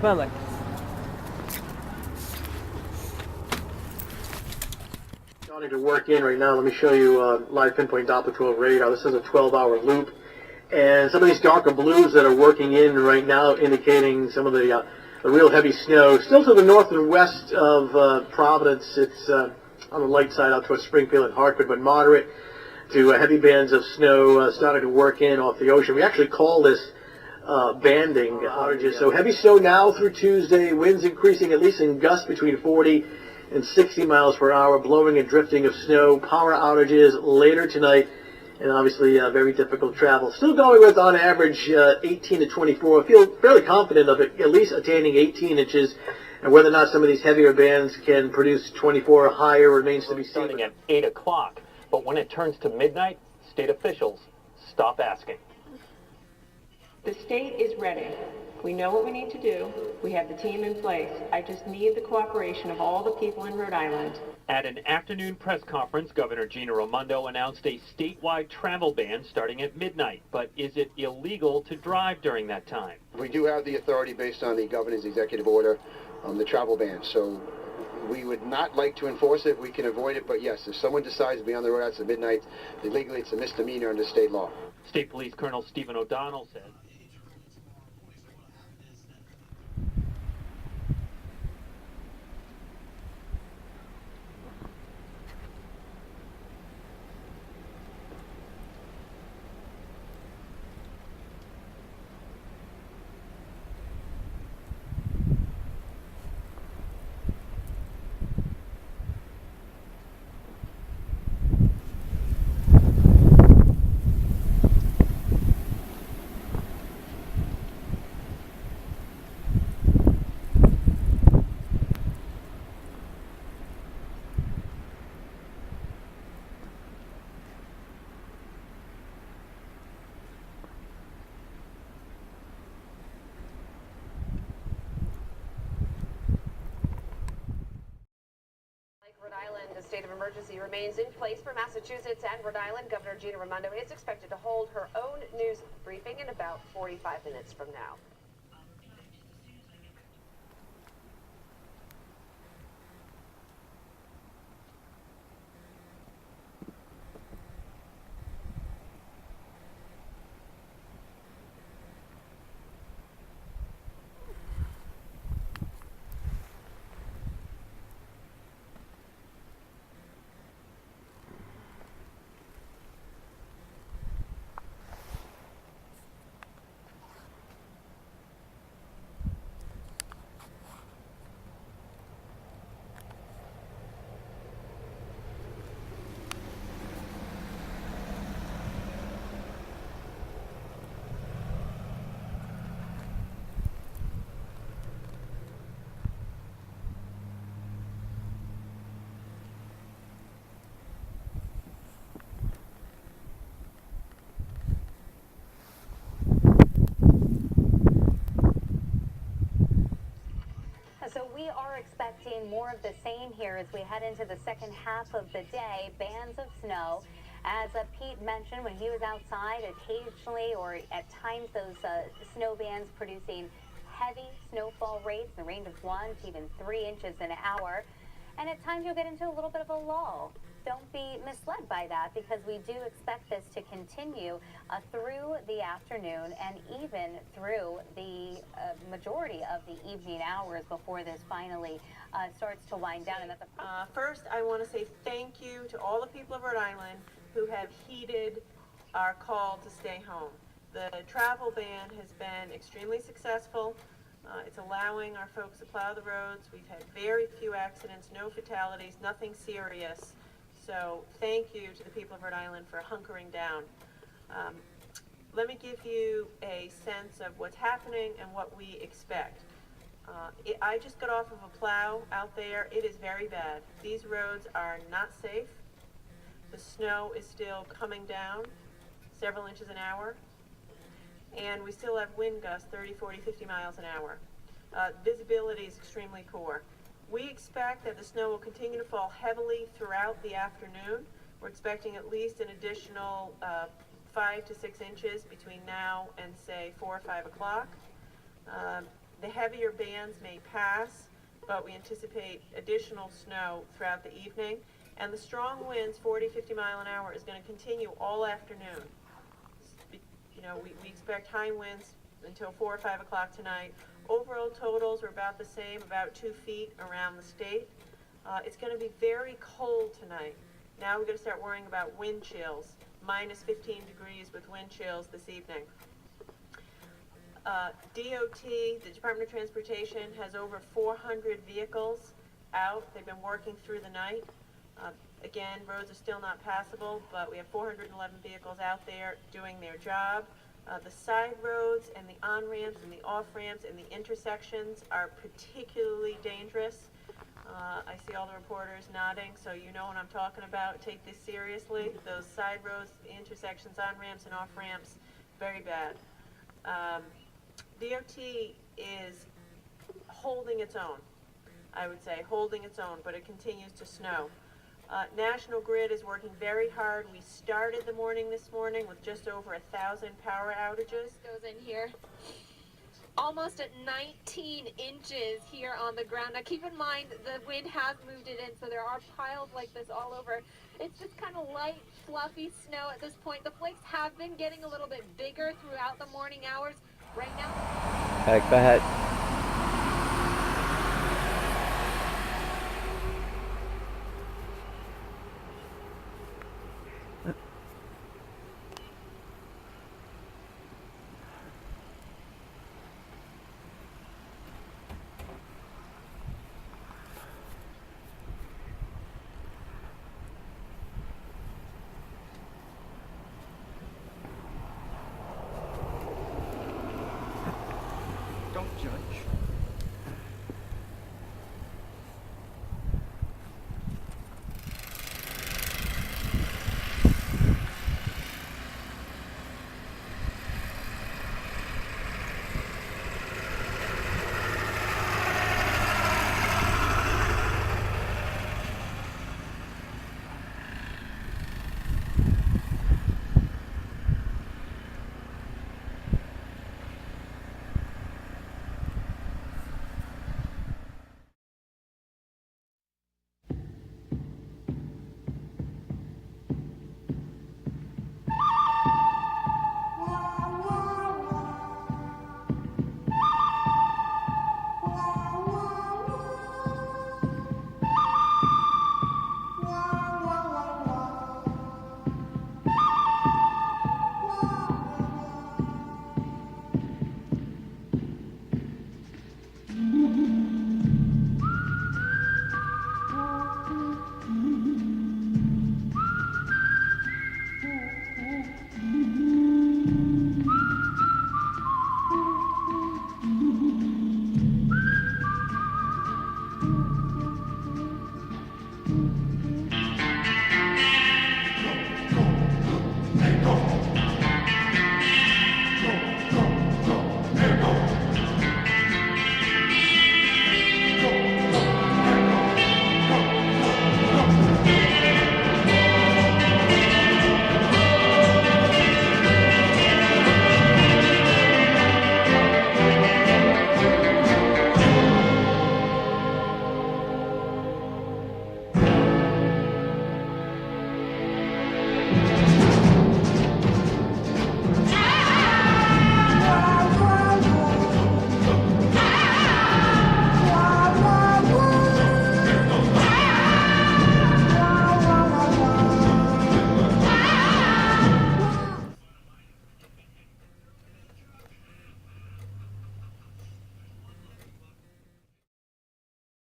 Bye-bye. Starting to work in right now. Let me show you live pinpoint Doppler 12 radar. This is a 12-hour loop. And some of these darker blues that are working in right now indicating some of the real heavy snow. Still to the north and west of Providence. It's on the light side out towards Springfield and Hartford, but moderate to heavy bands of snow starting to work in off the ocean. We actually call this banding outages. So heavy snow now through Tuesday. Winds increasing at least in gusts between 40 and 60 miles per hour, blowing and drifting of snow. Power outages later tonight. And obviously very difficult travel. Still going with, on average, 18 to 24. I feel fairly confident of it, at least attaining 18 inches. And whether or not some of these heavier bands can produce 24 or higher remains to be seen. Starting at 8 o'clock. But when it turns to midnight, state officials stop asking. The state is ready. We know what we need to do. We have the team in place. I just need the cooperation of all the people in Rhode Island. At an afternoon press conference, Governor Gina Raimondo announced a statewide travel ban starting at midnight. But is it illegal to drive during that time? We do have the authority based on the governor's executive order on the travel ban. So we would not like to enforce it if we can avoid it. But yes, if someone decides to be on the road after midnight, illegally it's a misdemeanor under state law. State Police Colonel Stephen O'Donnell said. Rhode Island, a state of emergency remains in place for Massachusetts and Rhode Island. Governor Gina Raimondo is expected to hold her own news briefing in about 45 minutes from now. So we are expecting more of the same here as we head into the second half of the day. Bands of snow. As Pete mentioned, when he was outside, occasionally or at times those snow bands producing heavy snowfall rates in the range of 1 to even 3 inches an hour. And at times you'll get into a little bit of a lull. Don't be misled by that, because we do expect this to continue through the afternoon and even through the majority of the evening hours before this finally starts to wind down. And that's a First, I want to say thank you to all the people of Rhode Island who have heeded our call to stay home. The travel ban has been extremely successful. It's allowing our folks to plow the roads. We've had very few accidents, no fatalities, nothing serious. So thank you to the people of Rhode Island for hunkering down. Let me give you a sense of what's happening and what we expect. I just got off of a plow out there. It is very bad. These roads are not safe. The snow is still coming down several inches an hour. And we still have wind gusts 30, 40, 50 miles an hour. Visibility is extremely poor. We expect that the snow will continue to fall heavily throughout the afternoon. We're expecting at least an additional 5 to 6 inches between now and say 4 or 5 o'clock. The heavier bands may pass, but we anticipate additional snow throughout the evening. And the strong winds, 40, 50 mile an hour, is going to continue all afternoon. You know, we expect high winds until 4 or 5 o'clock tonight. Overall totals are about the same, about 2 feet around the state. It's going to be very cold tonight. Now we're going to start worrying about wind chills, minus 15 degrees with wind chills this evening. DOT, the Department of Transportation, has over 400 vehicles out. They've been working through the night. Again, roads are still not passable, but we have 411 vehicles out there doing their job. The side roads and the on-ramps and the off-ramps and the intersections are particularly dangerous. I see all the reporters nodding, so you know what I'm talking about. Take this seriously. Those side roads, the intersections, on-ramps and off-ramps, very bad. DOT is holding its own, I would say, holding its own, but it continues to snow. National Grid is working very hard. We started the morning this morning with just over 1,000 power outages. Goes in here. Almost at 19 inches here on the ground. Now keep in mind the wind has moved it in, so there are piles like this all over. It's just kind of light, fluffy snow at this point. The flakes have been getting a little bit bigger throughout the morning hours. Right now. Alright, go ahead. Don't judge.